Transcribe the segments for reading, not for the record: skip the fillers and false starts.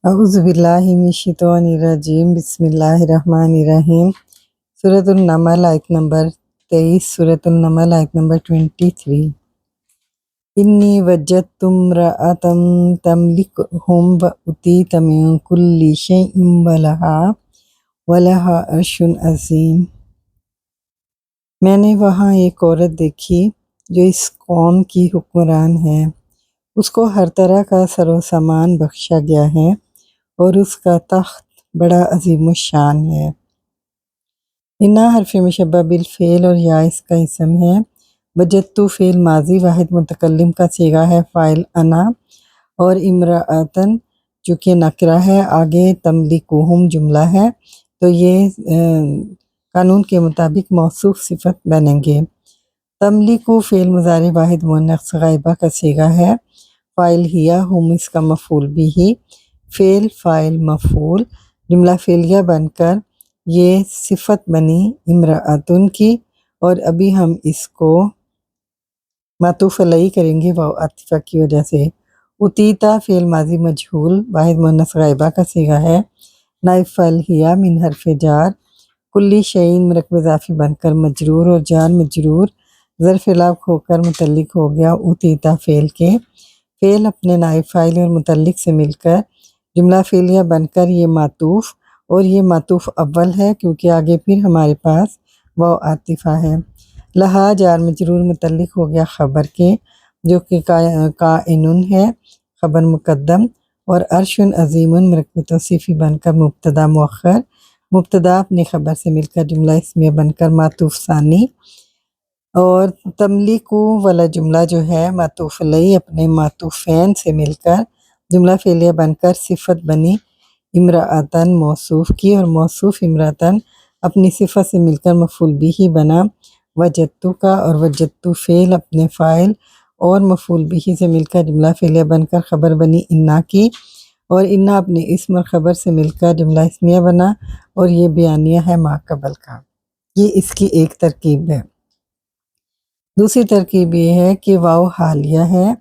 اعوذ باللہ من الشیطان الرجیم، بسم اللہ الرحمن الرحیم۔ سورۃ النمل آیت نمبر 23، سورۃ النمل آیت نمبر 23۔ انی وجدت امرأۃ تملکہم وأوتیت من کل شیء ولہا عرش عظیم۔ میں نے وہاں ایک عورت دیکھی جو اس قوم کی حکمران ہے، اس کو ہر طرح کا سر و سامان بخشا گیا ہے اور اس کا تخت بڑا عظیم الشان ہے۔ انا حرف مشبہ بالفعل اور یا اس کا اسم ہے۔ وجدتو فعل ماضی واحد متکلم کا صیغہ ہے، فاعل انا، اور امرأتن جو کہ نکرہ ہے، آگے تملکہم جملہ ہے، تو یہ قانون کے مطابق موصوف صفت بنیں گے۔ تملکو فعل مضارع واحد مؤنث غائبہ کا صیغہ ہے، فاعل ہیا، ہم اس کا مفعول بھی، فعل فاعل مفعول، جملہ فعلیہ بن کر یہ صفت بنی امرأتن کی، اور ابھی ہم اس کو معطوف علیہ کریں گے واو عاطفہ کی وجہ سے۔ اتیتا فعل ماضی مجہول واحد مؤنث غائبہ کا صیغہ ہے، نائب فاعل ہیا من حرف جار، کلی شیء مرکب اضافی بن کر مجرور اور جار مجرور ظرف لاحق ہو کر متعلق ہو گیا اتیتا فعل کے۔ فعل اپنے نائب فاعل اور متعلق سے مل کر جملہ فعلیہ بن کر یہ معطوف، اور یہ معطوف اول ہے کیونکہ آگے پھر ہمارے پاس واو عاطفہ ہے۔ لہا جار مجرور متعلق ہو گیا خبر کے، جو کہ کائنن ہے، خبر مقدم، اور عرش عظیم مرکب توصیفی بن کر مبتدا مؤخر، مبتدا اپنے خبر سے مل کر جملہ اسمیہ بن کر معطوف ثانی، اور تملکو والا جملہ جو ہے معطوف علیہ اپنے معطوفین سے مل کر جملہ فعلیہ بن کر صفت بنی امرأتن موصوف کی، اور موصوف امرأتن اپنی صفت سے مل کر مفعول بھی بنا وجدتو کا، اور وجدتو فعل اپنے فاعل اور مفعول بھی سے مل کر جملہ فعلیہ بن کر خبر بنی انا کی، اور انا اپنے اسم اور خبر سے مل کر جملہ اسمیہ بنا، اور یہ بیانیہ ہے ما قبل کا۔ یہ اس کی ایک ترکیب ہے۔ دوسری ترکیب یہ ہے کہ واو حالیہ ہے،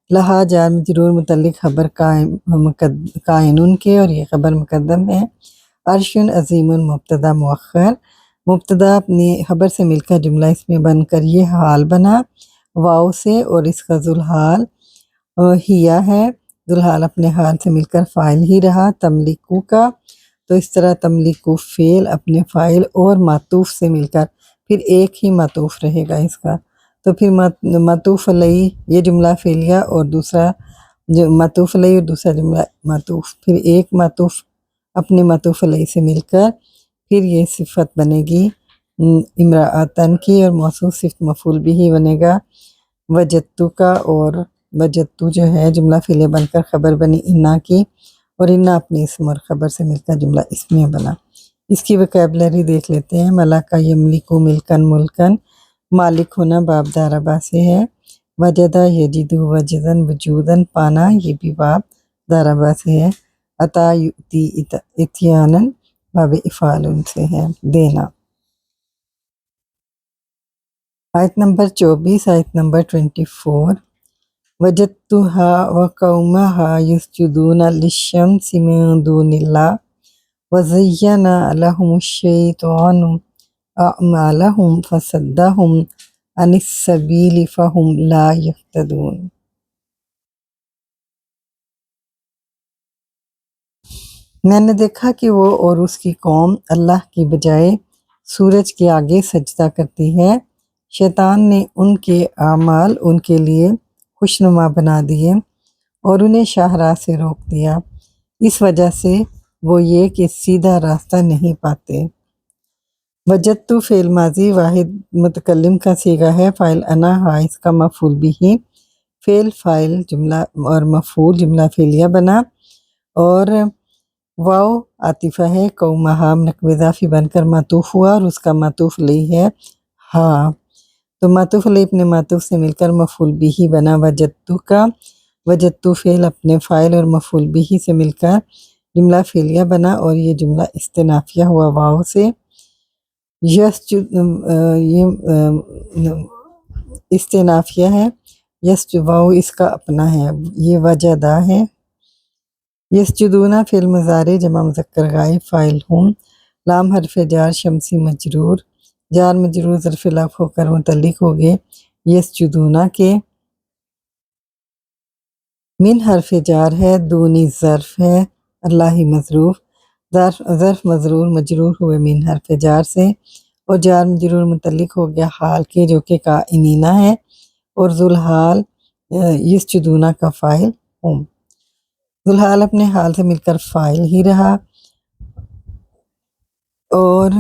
لہا جار مجرور متعلق خبر کائنن کے، اور یہ خبر مقدم ہے، عرش عظیم مبتدا مؤخر، مبتدا اپنی خبر سے مل کر جملہ اسمیہ بن کر یہ حال بنا واو سے، اور اس کا ذوالحال ہیا ہے، ذوالحال اپنے حال سے مل کر فاعل ہی رہا تملکو کا، تو اس طرح تملکو فعل اپنے فاعل اور معطوف سے مل کر پھر ایک ہی معطوف رہے گا اس کا، تو پھر معطوف علیہ یہ جملہ فعلیہ اور دوسرا جو معطوف علیہ اور دوسرا جملہ معطوف، پھر ایک معطوف اپنے معطوف علیہ سے مل کر پھر یہ صفت بنے گی امرأتن کی، اور موصوف صفت مفعول بھی بنے گا وجدتو کا، اور وجدتو جو ہے جملہ فعلیہ بن کر خبر بنی انا کی، اور انا اپنی اسم اور خبر سے مل کر جملہ اسمیہ بنا۔ اس کی وکیبلری دیکھ لیتے ہیں۔ ملکہ یملکو ملکن ملکن، مالک ہونا باب داربا سے ہے، وجدہ یجدو وجدن وجودن پانا، یہ بھی باب داربا سے ہے، عطا یؤتی اتیانن باب افعال سے ہے، دینا۔ آیت نمبر 24، آیت نمبر 24۔ وجدتہا وقومہا یسجدون للشمس من دون اللہ وزین لہم الشیطان اعمالہم فصدہم عن السبیل فہم لا یہتدون۔ میں نے دیکھا کہ وہ اور اس کی قوم اللہ کی بجائے سورج کے آگے سجدہ کرتی ہے، شیطان نے ان کے اعمال ان کے لیے خوشنما بنا دیے اور انہیں شاہراہ سے روک دیا، اس وجہ سے وہ یہ کہ سیدھا راستہ نہیں پاتے۔ وجدتو فعل ماضی واحد متکلم کا صیغہ ہے، فاعل انا، ہا اس کا مفعول بھی، فعل فاعل جملہ اور مفعول جملہ فعلیہ بنا، اور واو عاطفہ ہے، قومہا مرکب اضافی بن کر معطوف ہوا، اور اس کا معطوف علیہ ہے ہاں، تو معطوف علیہ اپنے معطوف سے مل کر مفعول بھی بنا وجدتو کا، وجدتو فعل اپنے فاعل اور مفعول بھی سے مل کر جملہ فعلیہ بنا، اور یہ جملہ استنافیہ ہوا واو سے۔ یہ استنافیہ ہے، واو اس کا اپنا ہے، یہ وجدہ ہے، یسجدون فعل مضارع جمع مذکر غائب فاعل ہم، لام حرف جار شمسی مجرور، جار مجرور ظرف لف ہو کر متعلق ہو گئے یسجدون کے، من حرف جار ہے، دونی ظرف ہے، اللہ مظروف، ظرف مظرور مجرور ہوئے من حرف جار سے، اور جار مجرور متعلق ہو گیا حال کے جو کہ کائنینہ ہے، اور ذوالحال یسجدون کا فاعل ہم، ذوالحال اپنے حال سے مل کر فاعل ہی رہا، اور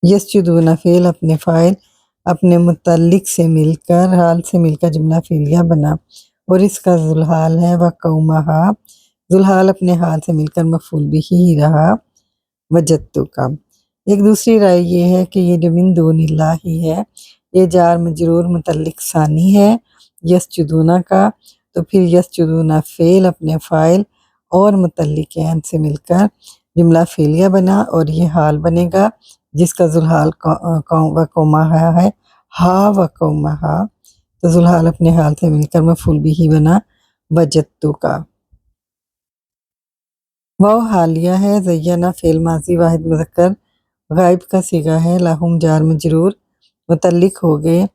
یسجدون فعل اپنے فاعل اپنے متعلق سے مل کر حال سے مل کر جملہ فعلیہ بنا، اور اس کا ذوالحال ہے وقومہا، ذوالحال اپنے حال سے مل کر مفعول بھی ہی رہا وجدت کا۔ ایک دوسری رائے یہ ہے کہ یہ جو من دون اللہ ہی ہے یہ جار مجرور متعلق ثانی ہے یسجدون کا، تو پھر یسجدون فعل اپنے فاعل اور متعلقین سے مل کر جملہ فعلیہ بنا، اور یہ حال بنے گا جس کا ذوالحال وقومہا ہے، ہا وقومہا، تو ذوالحال اپنے حال سے مل کر مفعول بھی ہی بنا وجدت کا۔ واو حالیہ ہے، زینہ فعل ماضی واحد مذکر غائب کا صیغہ ہے، لہم جار مجرور متعلق ہو گئے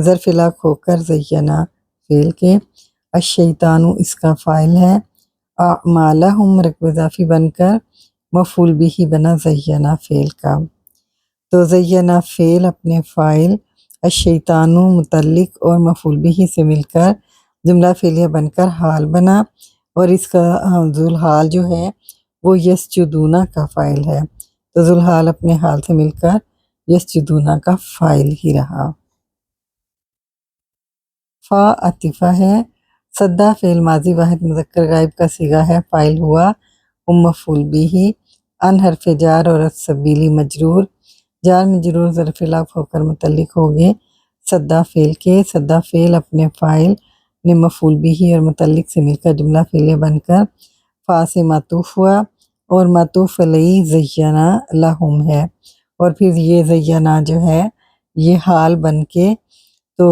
ظرف لاق ہو کر زینہ فعل کے، الشیطان اس کا فاعل ہے، اعمالہم مرکب اضافی بن کر مفعول بھی ہی بنا زینہ فعل کا، تو زینہ فعل اپنے فاعل الشیطان متعلق اور مفعول بھی ہی سے مل کر جملہ فعلیہ بن کر حال بنا، اور اس کا ذوالحال جو ہے وہ یسجدون کا فاعل ہے، تو ذوالحال اپنے حال سے مل کر یسجدون کا فاعل ہی رہا۔ فا عطفہ ہے، صدہ فعل ماضی واحد مذکر غائب کا صیغہ ہے، فاعل ہوا ہم مفعول بھی ہی، ان حرف جار اور السبیلی مجرور، جار مجرور ظرف لف ہو کر متعلق ہو گئے صدہ فعل کے، صدہ فعل اپنے فاعل نے مفعول بھی ہی اور متعلق سے مل کر جملہ فعلیہ بن کر فا سے معطوف ہوا، اور معطوف علیہ زینہ لہم ہے، اور پھر یہ زینہ جو ہے یہ حال بن کے تو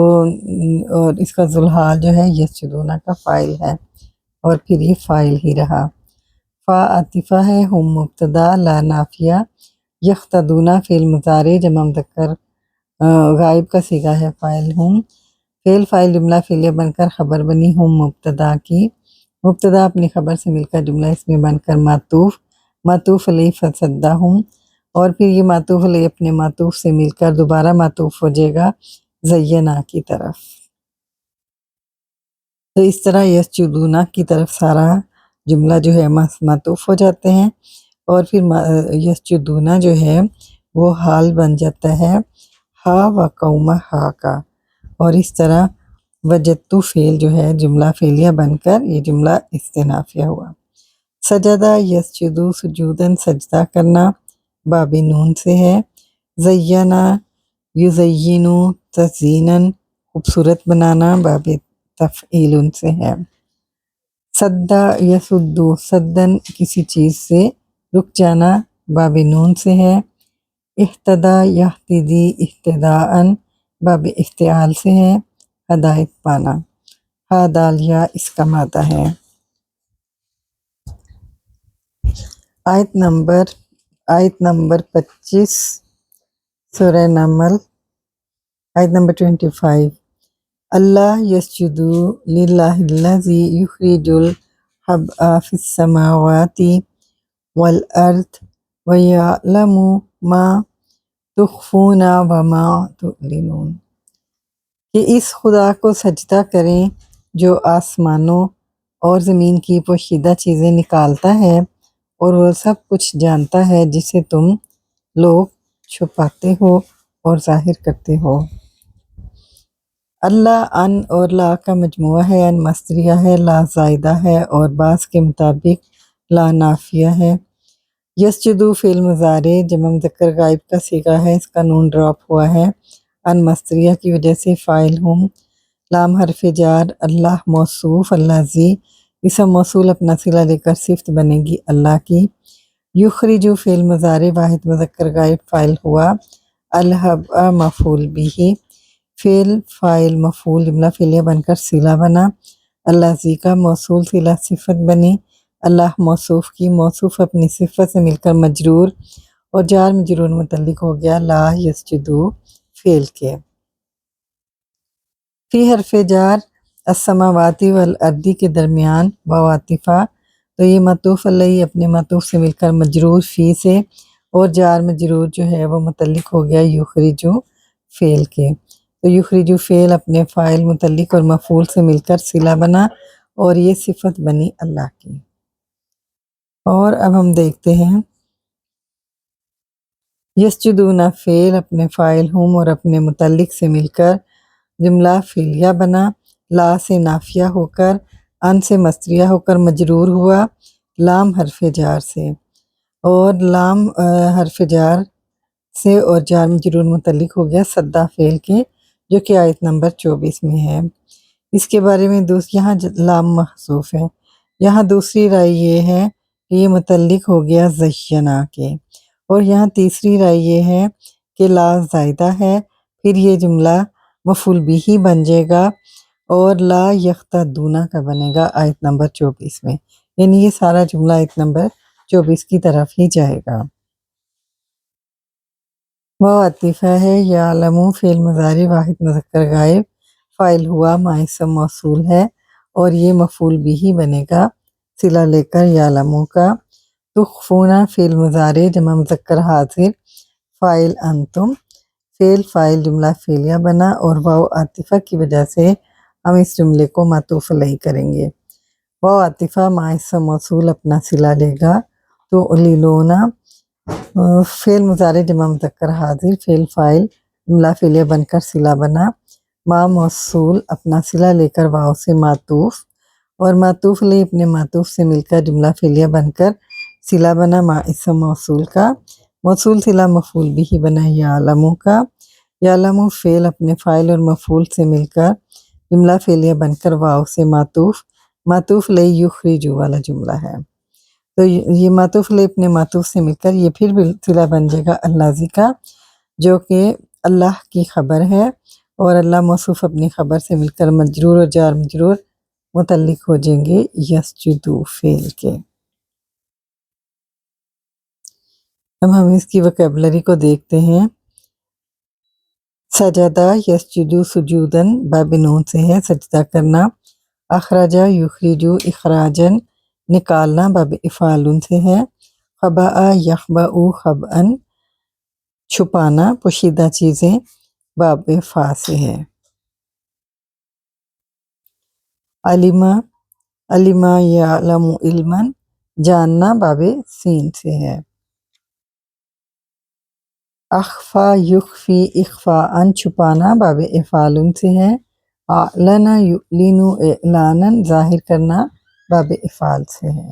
اور اس کا ذوالحال جو ہے یسجدون کا فاعل ہے، اور پھر یہ فاعل ہی رہا۔ فا عطفہ ہے، ہم مبتدا لا نافیہ، یقتدون فعل مضارع جمع مذکر غائب کا صیغہ ہے، فاعل ہم، فعل فاعل جملہ فعلیہ بن کر خبر بنی ہم مبتدا کی، مبتدا اپنی خبر سے مل کر جملہ اس میں بن کر معطوف، معطوف علیہ فصدہم، اور پھر یہ معطوف علیہ اپنے معطوف سے مل کر دوبارہ معطوف ہو جائے گا زینہ کی طرف، تو اس طرح یسجدون کی طرف سارا جملہ جو ہے معطوف ہو جاتے ہیں، اور پھر یسجدون جو ہے وہ حال بن جاتا ہے ہا وقومہا کا، اور اس طرح وجدت فعل جو ہے جملہ فعلیہ بن کر یہ جملہ استئنافیہ ہوا۔ سجدہ یسجدو سجوداً سجدہ کرنا باب نون سے ہے، زینہ یزینو تزییناً خوبصورت بنانا باب تفعیل سے ہے، سدہ یسدو سداً کسی چیز سے رک جانا باب نون سے ہے، اہتدی یہتدی اہتداءً باب افتعال سے ہے، ہدایت پانا، ہا دال یا اس کا مادہ ہے۔ آیت نمبر 25 سورہ نمل، آیت نمبر 25، اللہ یسجدو للہ الذی یخرج الحبء فی السماوات والارض ویعلم ما تخفون وما تعلنون، کہ اس خدا کو سجدہ کریں جو آسمانوں اور زمین کی پوشیدہ چیزیں نکالتا ہے، اور وہ سب کچھ جانتا ہے جسے تم لوگ چھپاتے ہو اور ظاہر کرتے ہو۔ اللہ ان اور لا کا مجموعہ ہے، ان مصدریہ ہے، لا زائدہ ہے، اور بعض کے مطابق لا نافیہ ہے۔ یسجدو فعل مضارع جمع مذکر غائب کا صیغہ ہے، اس کا نون ڈراپ ہوا ہے ان مصدریہ کی وجہ سے، فاعل ہم، لام حرف جار، اللہ موصوف الذی اسم موصول اپنا صلہ لے کر صفت بنے گی اللہ کی، یخرجو فعل مضارع واحد مذکر غائب فاعل ہوا، الحبء مفعول بھی، فعل فاعل مفعول جملہ فعلیہ بن کر صلہ بنا، اللہ زی کا موصول صلہ صفت بنی، اللہ موصوف کی موصوف اپنی صفت سے مل کر مجرور اور جار مجرور متعلق ہو گیا لا یسجدو فعل کے۔ فی حرف جار السماواتی والارضی کے درمیان واو عاطفہ، تو یہ معطوف علیہ اپنے معطوف سے مل کر مجرور فی سے اور جار مجرور جو ہے وہ متعلق ہو گیا یخرجو فعل کے۔ تو یخرجو فعل اپنے فاعل متعلق اور مفعول سے مل کر صلہ بنا اور یہ صفت بنی اللہ کی۔ اور اب ہم دیکھتے ہیں یسجدون فعل اپنے فاعل ہم اور اپنے متعلق سے مل کر جملہ فعلیہ بنا، لا سے نافیہ ہو کر ان سے مصدریہ ہو کر مجرور ہوا لام حرف جار سے، اور لام حرف جار سے اور جار مجرور متعلق ہو گیا سدا فعل کے، جو کہ آیت نمبر 24 میں ہے۔ اس کے بارے میں یہاں لام محذوف ہے، یہاں دوسری رائے یہ ہے کہ یہ متعلق ہو گیا زینا کے، اور یہاں تیسری رائے یہ ہے کہ لا زائدہ ہے، پھر یہ جملہ مفعول بھی بن جائے گا اور لا یختدون کا بنے گا آیت نمبر 24 میں، یعنی یہ سارا جملہ آیت نمبر 24 کی طرف ہی جائے گا۔ واو عاطفہ ہے، یعلمو فعل مضارع واحد مذکر غائب، فاعل ہوا ما اسم موصول ہے اور یہ مفعول بھی بنے گا صلہ لے کر یعلمو کا۔ تخفون فعل مضارع جمع مذکر حاضر، فاعل انتم، فاعل جملہ فعلیہ بنا اور واو عاطفہ کی وجہ سے ہم اس جملے کو معطوف علیہ کریں گے۔ واو عاطفہ ما اسم موصول اپنا صلہ لے گا، تو علیلونا فعل مضارع جمع مذکر حاضر، فاعل جملہ فعلیہ بن کر صلہ بنا، ما موصول اپنا صلہ لے کر واو سے معطوف، اور معطوف علیہ اپنے معطوف سے مل کر جملہ فعلیہ بن کر صلہ بنا ما اسم موصول کا، موصول صلہ مفعول بھی بنا یعلمو کا، یعلمو فعل اپنے فاعل اور مفعول سے مل کر جملہ فعلیہ بن کر واو سے معطوف علیہ یخرجو والا جملہ ہے، تو یہ معطوف علیہ اپنے معطوف سے مل کر یہ پھر بھی صلہ بن جائے گا اللہ زی کا، جو کہ اللہ کی خبر ہے، اور اللہ موصوف اپنی خبر سے مل کر مجرور اور جار مجرور متعلق ہو جائیں گے یسجدو فعل کے۔ اب ہم اس کی وکیبلری کو دیکھتے ہیں۔ سجدہ یسجدو سجودن باب نون سے ہے سجدہ کرنا، اخرجہ یخرجو اخراجن نکالنا باب افعالن سے ہے، خبأ یخبأ خبأن چھپانا پوشیدہ چیزیں باب فا سے ہے۔ علما یعلم علما جاننا باب سین سے ہے۔ اخفا یخفی اخفاءً چھپانا باب افعال سے ہے۔ اعلن یعلن اعلانا ظاہر کرنا باب افعال سے ہے۔